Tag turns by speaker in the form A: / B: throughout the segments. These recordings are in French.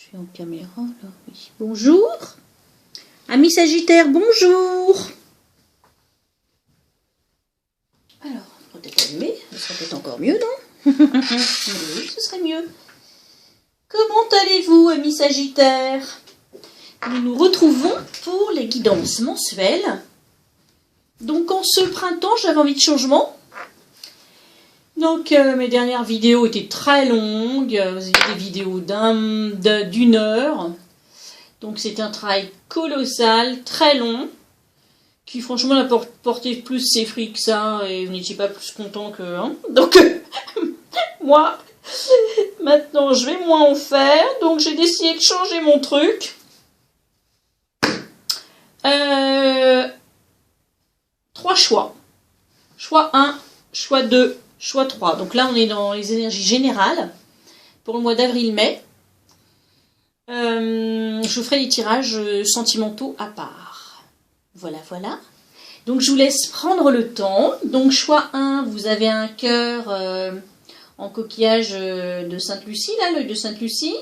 A: Je suis en caméra là, oui. Bonjour. Amis Sagittaire, bonjour. Alors, peut-être allumer, ce serait peut-être encore mieux, non? Oui, ce serait mieux. Comment allez-vous, amis Sagittaire? Nous nous retrouvons pour les guidances mensuelles. Donc, en ce printemps, j'avais envie de changement. Donc, mes dernières vidéos étaient très longues. Vous avez des vidéos d'une heure. Donc, c'est un travail colossal, très long, qui franchement n'a porté plus ses fruits que ça, et vous n'étiez pas plus content que... Hein. Donc, moi, maintenant, je vais moins en faire. Donc, j'ai décidé de changer mon truc. 3 choix. Choix 1, choix 2, choix 3. Donc là, on est dans les énergies générales pour le mois d'avril-mai. Je vous ferai des tirages sentimentaux à part. Voilà, voilà. Donc, je vous laisse prendre le temps. Donc, choix 1, vous avez un cœur en coquillage de Sainte-Lucie, là, l'œil de Sainte-Lucie.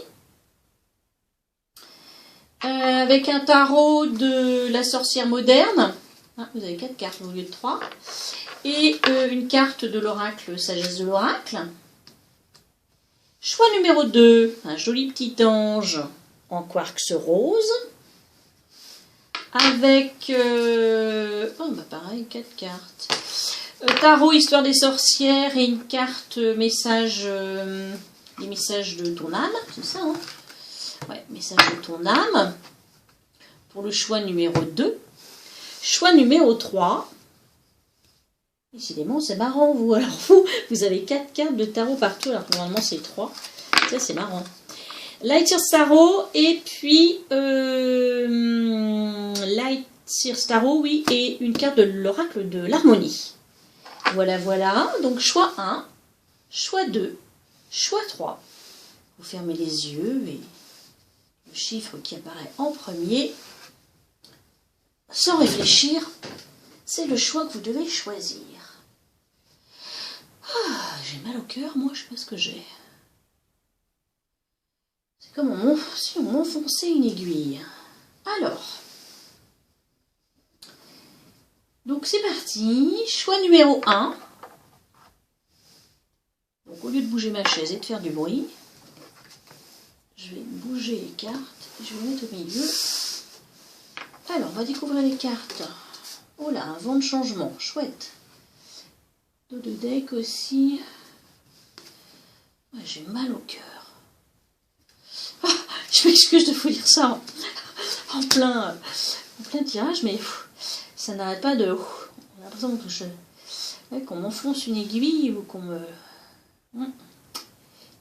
A: Avec un tarot de la sorcière moderne. Ah, vous avez 4 cartes au lieu de 3. Et une carte de l'oracle, sagesse de l'oracle. Choix numéro 2, un joli petit ange en quartz rose. Avec, pareil, 4 cartes. Tarot, histoire des sorcières et une carte message, les messages de ton âme, c'est ça, hein? Ouais, message de ton âme. Pour le choix numéro 2. Choix numéro 3. Décidément, c'est marrant, vous. Alors, vous avez 4 cartes de tarot partout, alors que normalement, c'est 3. Ça, c'est marrant. Light Sears Tarot, et puis Light Sears Tarot, oui, et une carte de l'oracle de l'harmonie. Voilà, voilà. Donc, choix 1, choix 2, choix 3. Vous fermez les yeux et le chiffre qui apparaît en premier, sans réfléchir, c'est le choix que vous devez choisir. Ah, j'ai mal au cœur, moi, je sais pas ce que j'ai. C'est comme si on m'enfonçait une aiguille. Alors, donc c'est parti. Choix numéro 1. Donc au lieu de bouger ma chaise et de faire du bruit, je vais bouger les cartes et je vais les mettre au milieu. Alors, on va découvrir les cartes. Oh là, un vent de changement, chouette. Dos de deck aussi. Ouais, j'ai mal au cœur. Ah, je m'excuse de vous dire ça en plein tirage, mais ça n'arrête pas de... On a l'impression que qu'on m'enfonce une aiguille ou qu'on me...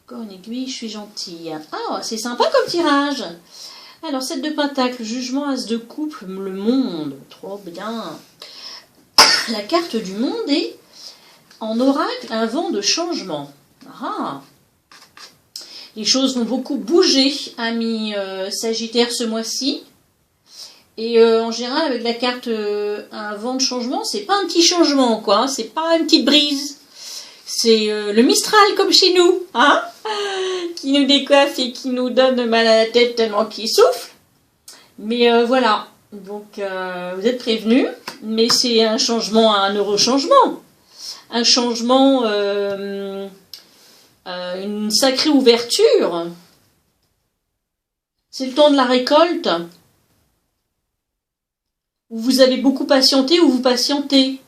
A: Encore une aiguille, je suis gentille. Ah, c'est sympa comme tirage. Alors, 7 de pentacle, jugement, as de coupe, le monde. Trop bien. La carte du monde est en oracle, un vent de changement. Ah. Les choses vont beaucoup bouger, amis Sagittaire, ce mois-ci. Et en général, avec la carte un vent de changement, c'est pas un petit changement, quoi. C'est pas une petite brise. C'est le Mistral, comme chez nous, hein, qui nous décoiffe et qui nous donne mal à la tête tellement qu'il souffle. Mais voilà, donc vous êtes prévenus, mais c'est un changement, un heureux changement. Un changement, une sacrée ouverture. C'est le temps de la récolte. Où vous avez beaucoup patienté ou vous patientez.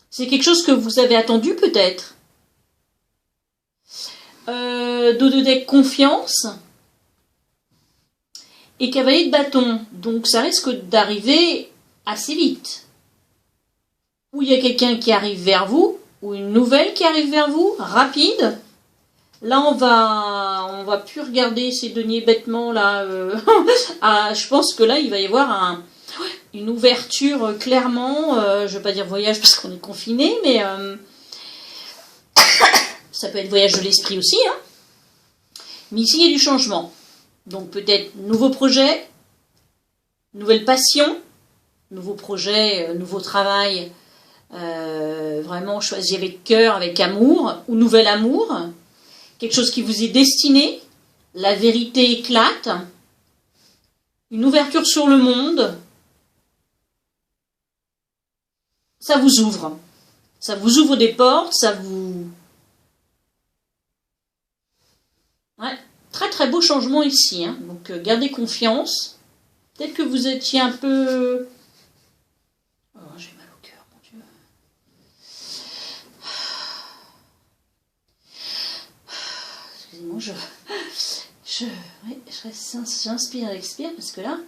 A: C'est quelque chose que vous avez attendu peut-être. Dos de deck, confiance. Et cavalier de bâton. Donc ça risque d'arriver assez vite. Ou il y a quelqu'un qui arrive vers vous, ou une nouvelle qui arrive vers vous, rapide. Là, on va plus regarder ces deniers bêtement, là. Je pense que là, il va y avoir une ouverture, clairement. Je ne vais pas dire voyage parce qu'on est confiné, mais ça peut être voyage de l'esprit aussi. Hein. Mais ici, il y a du changement. Donc, peut-être nouveau projet, nouvelle passion, nouveau projet, nouveau travail. Vraiment choisi avec cœur, avec amour, ou nouvel amour. Quelque chose qui vous est destiné, la vérité éclate, une ouverture sur le monde, ça vous ouvre. Ça vous ouvre des portes, ça vous... Ouais, très très beau changement ici, hein. Donc gardez confiance. Peut-être que vous étiez un peu... Oh, j'ai mal au cœur, mon Dieu. Excusez-moi, j'inspire et expire parce que là...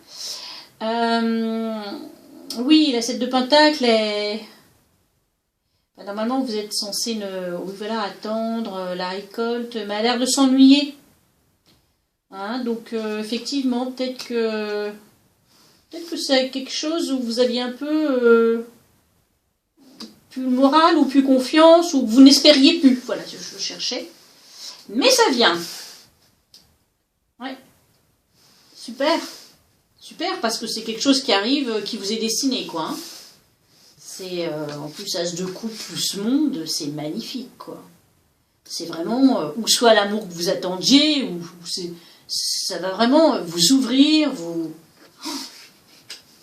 A: oui, la 7 de Pentacle est... Normalement, vous êtes censé attendre la récolte, mais elle a l'air de s'ennuyer. Hein, donc, effectivement, peut-être que c'est quelque chose où vous aviez un peu plus le moral ou plus confiance ou vous n'espériez plus. Voilà, je cherchais. Mais ça vient. Ouais. Super. Super, parce que c'est quelque chose qui arrive, qui vous est destiné, quoi. Hein. C'est en plus as de coupe plus monde, c'est magnifique, quoi. C'est vraiment ou soit l'amour que vous attendiez, ou ça va vraiment vous ouvrir, vous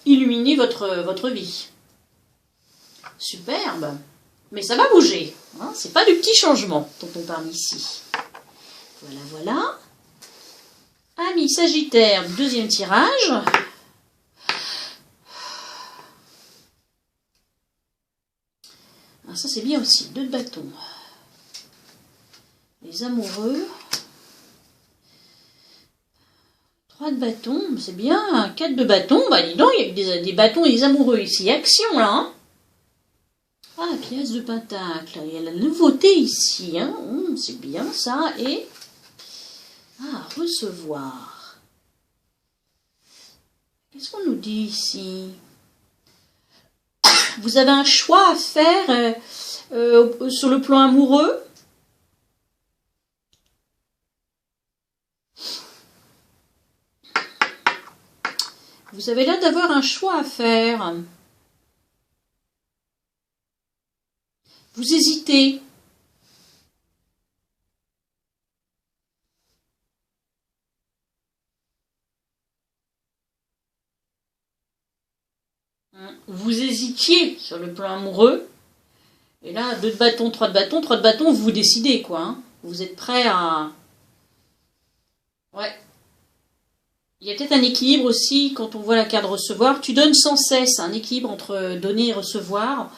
A: illuminer votre vie. Superbe. Mais ça va bouger. Hein, c'est pas du petit changement dont on parle ici. Voilà, voilà. Amis Sagittaire, deuxième tirage. Ah, ça c'est bien aussi, 2 de bâton. Les amoureux. 3 de bâton, c'est bien. 4 de bâton, bah dis donc, il y a des bâtons et des amoureux ici. Action là, hein. Ah, pièce de pentacle. Il y a la nouveauté ici, hein. C'est bien ça. Et... ah, recevoir. Qu'est-ce qu'on nous dit ici? Vous avez un choix à faire sur le plan amoureux. Vous avez l'air d'avoir un choix à faire. Vous hésitez. Vous hésitiez sur le plan amoureux. Et là, 2 de bâton, 3 de bâton, 3 de bâton, vous décidez, quoi. Hein. Vous êtes prêt à... Ouais. Il y a peut-être un équilibre aussi, quand on voit la carte recevoir. Tu donnes sans cesse un équilibre entre donner et recevoir.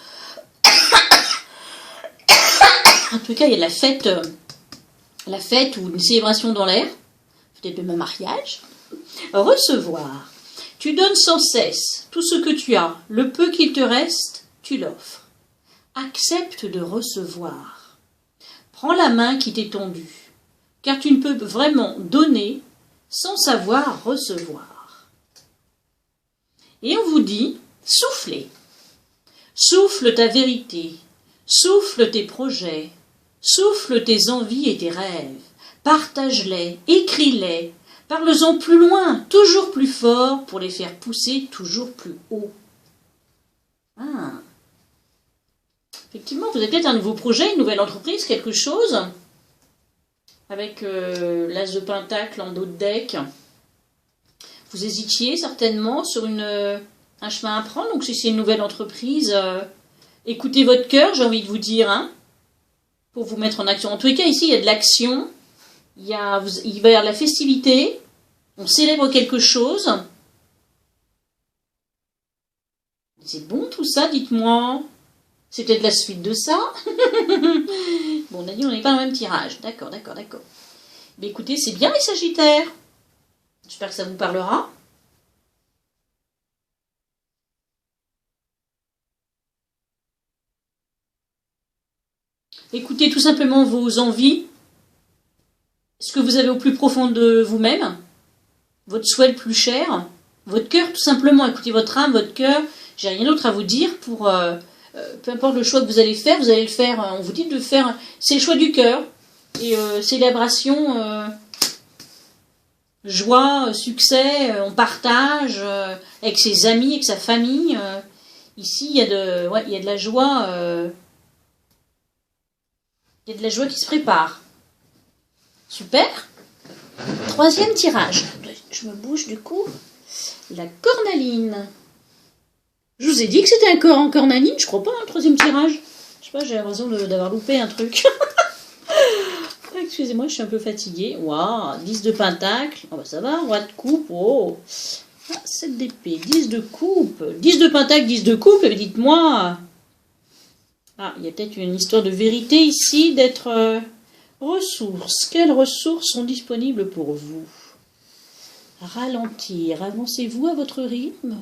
A: En tout cas, il y a de la fête ou une célébration dans l'air. Peut-être même un mariage. Recevoir. Tu donnes sans cesse tout ce que tu as, le peu qu'il te reste, tu l'offres. Accepte de recevoir. Prends la main qui t'est tendue, car tu ne peux vraiment donner sans savoir recevoir. Et on vous dit, soufflez. Souffle ta vérité, souffle tes projets, souffle tes envies et tes rêves. Partage-les, écris-les. Parle-en plus loin, toujours plus fort, pour les faire pousser toujours plus haut. Ah. Effectivement, vous avez peut-être un nouveau projet, une nouvelle entreprise, quelque chose, avec l'as de pentacle en dos de deck. Vous hésitiez certainement sur un chemin à prendre, donc si c'est une nouvelle entreprise, écoutez votre cœur, j'ai envie de vous dire, hein, pour vous mettre en action. En tous les cas, ici, il y a de l'action, il va y avoir de la festivité, on célèbre quelque chose. C'est bon tout ça, dites-moi. C'est peut-être la suite de ça. Bon, on a dit on n'est pas dans le même tirage. D'accord. Mais écoutez, c'est bien les Sagittaires. J'espère que ça vous parlera. Écoutez tout simplement vos envies, ce que vous avez au plus profond de vous-même, votre souhait le plus cher, votre cœur tout simplement. Écoutez votre âme, votre cœur. J'ai rien d'autre à vous dire pour... peu importe le choix que vous allez le faire. On vous dit de faire... C'est le choix du cœur. Et célébration, joie, succès, on partage avec ses amis, avec sa famille. Ici, il y a de la joie... il y a de la joie qui se prépare. Super. Troisième tirage. Je me bouge du coup. La cornaline. Je vous ai dit que c'était un corps en cornaline, je crois pas, le troisième tirage. Je sais pas, j'ai l'impression d'avoir loupé un truc. Excusez-moi, je suis un peu fatiguée. Waouh, 10 de pentacle. Oh bah ça va, roi de coupe. Oh. Ah, 7 d'épée, 10 de coupe. 10 de pentacle, 10 de coupe. Et dites-moi. Ah, il y a peut-être une histoire de vérité ici, d'être ressources. Quelles ressources sont disponibles pour vous? Ralentir. Avancez-vous à votre rythme?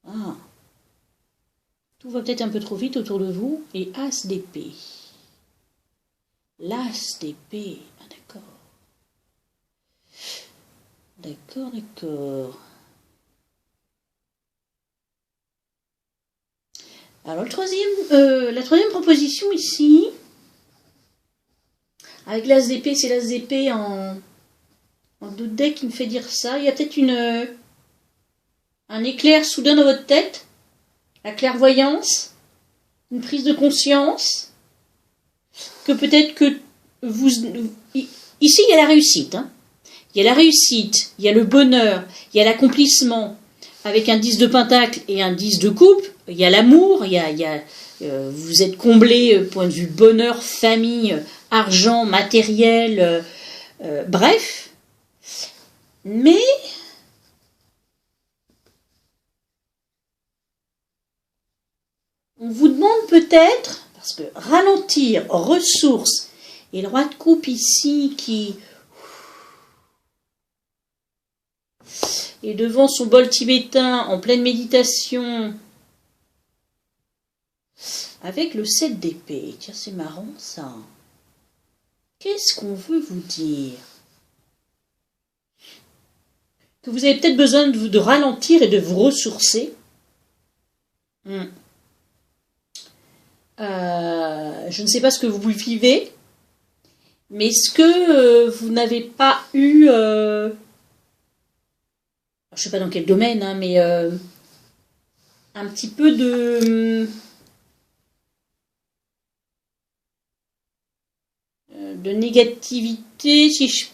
A: Ah. Tout va peut-être un peu trop vite autour de vous. Et as d'épée. L'as d'épée. Ah, d'accord. D'accord, d'accord. Alors, la troisième proposition ici, avec l'as d'épée, c'est l'as d'épée en deux decks qui me fait dire ça. Il y a peut-être un éclair soudain dans votre tête, la clairvoyance, une prise de conscience, que peut-être que vous... Ici, il y a la réussite. Hein. Il y a la réussite, il y a le bonheur, il y a l'accomplissement, avec un 10 de pentacle et un 10 de coupe. Il y a l'amour, vous êtes comblé point de vue bonheur, famille, argent, matériel, bref. Mais on vous demande peut-être, parce que ralentir, ressources, et le roi de coupe ici qui est devant son bol tibétain en pleine méditation, avec le 7 d'épée. Tiens, c'est marrant ça. Qu'est-ce qu'on veut vous dire? Que vous avez peut-être besoin de ralentir et de vous ressourcer. Je ne sais pas ce que vous vivez, mais est-ce que vous n'avez pas eu... je ne sais pas dans quel domaine, hein, mais un petit peu de négativité, si je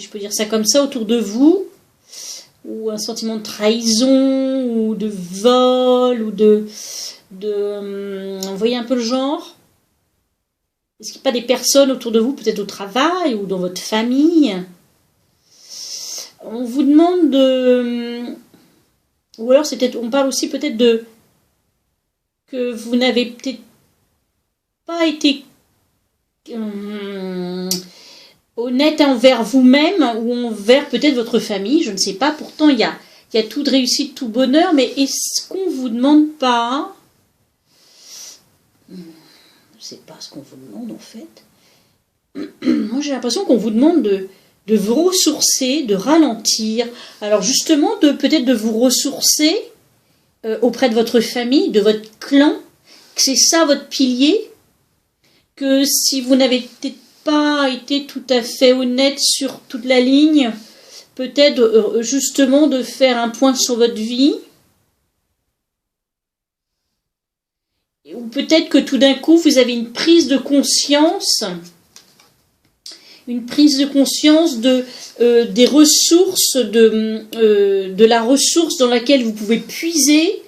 A: peux dire ça comme ça, autour de vous, ou un sentiment de trahison, ou de vol, ou vous voyez un peu le genre? Est-ce qu'il n'y a pas des personnes autour de vous, peut-être au travail, ou dans votre famille? On vous demande de... Ou alors c'est peut-être, on parle aussi peut-être de... que vous n'avez peut-être pas été... honnête envers vous-même ou envers peut-être votre famille, je ne sais pas. Pourtant, il y a tout de réussite, tout bonheur, mais est-ce qu'on vous demande pas... Je ne sais pas ce qu'on vous demande en fait. Moi, j'ai l'impression qu'on vous demande de vous ressourcer, de ralentir. Alors justement, peut-être de vous ressourcer auprès de votre famille, de votre clan, que c'est ça votre pilier, que si vous n'avez peut-être pas été tout à fait honnête sur toute la ligne, peut-être justement de faire un point sur votre vie, ou peut-être que tout d'un coup vous avez une prise de conscience des ressources, de la ressource dans laquelle vous pouvez puiser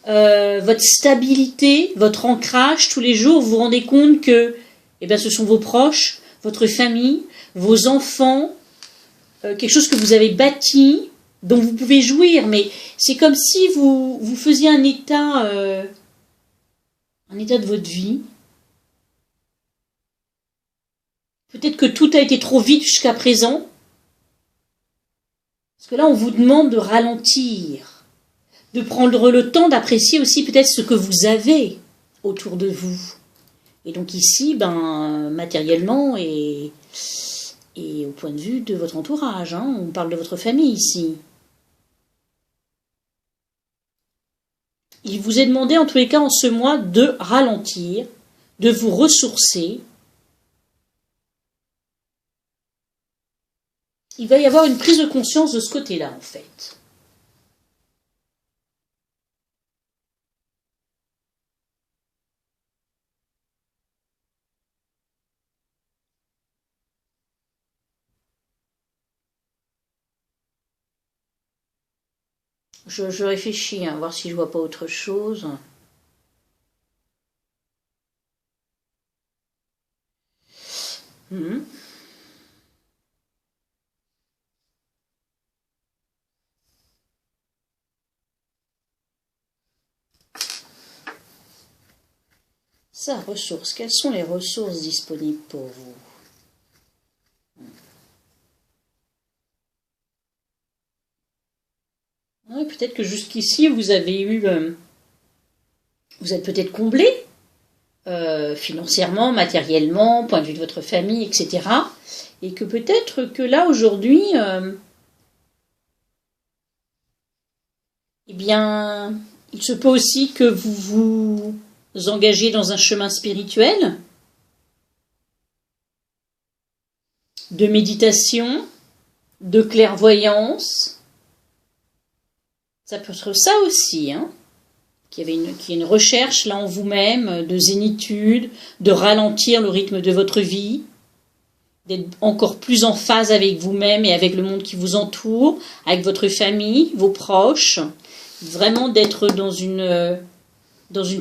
A: votre stabilité, votre ancrage tous les jours. Vous vous rendez compte que ce sont vos proches, votre famille, vos enfants, quelque chose que vous avez bâti, dont vous pouvez jouir, mais c'est comme si vous faisiez un état de votre vie. Peut-être que tout a été trop vite jusqu'à présent. Parce que là, on vous demande de ralentir, de prendre le temps d'apprécier aussi peut-être ce que vous avez autour de vous. Et donc ici, matériellement et au point de vue de votre entourage, hein, on parle de votre famille ici. Il vous est demandé en tous les cas en ce mois de ralentir, de vous ressourcer. Il va y avoir une prise de conscience de ce côté-là en fait. Je réfléchis, voir si je vois pas autre chose. Ça, ressources. Quelles sont les ressources disponibles pour vous? Peut-être que jusqu'ici, vous avez eu... vous êtes peut-être comblé financièrement, matériellement, point de vue de votre famille, etc. Et que peut-être que là, aujourd'hui, eh bien, il se peut aussi que vous vous engagiez dans un chemin spirituel, de méditation, de clairvoyance. Ça peut être ça aussi, qu'il y ait une recherche là en vous-même, de zénitude, de ralentir le rythme de votre vie, d'être encore plus en phase avec vous-même et avec le monde qui vous entoure, avec votre famille, vos proches, vraiment d'être dans une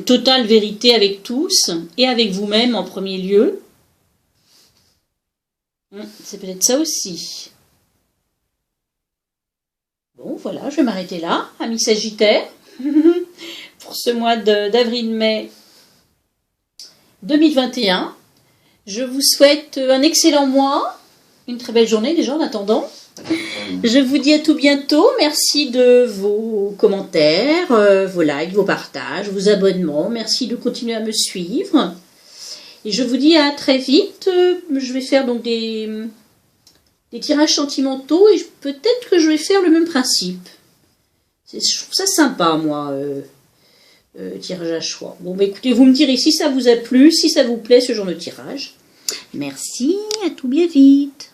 A: totale vérité avec tous et avec vous-même en premier lieu. C'est peut-être ça aussi. Bon, voilà, je vais m'arrêter là, amis Sagittaires, pour ce mois d'avril-mai 2021. Je vous souhaite un excellent mois, une très belle journée déjà en attendant. Je vous dis à tout bientôt. Merci de vos commentaires, vos likes, vos partages, vos abonnements. Merci de continuer à me suivre. Et je vous dis à très vite. Je vais faire donc des tirages sentimentaux et peut-être que je vais faire le même principe. Je trouve ça sympa, moi, tirage à choix. Bon, bah écoutez, vous me direz si ça vous a plu, si ça vous plaît ce genre de tirage. Merci, à tout bien vite.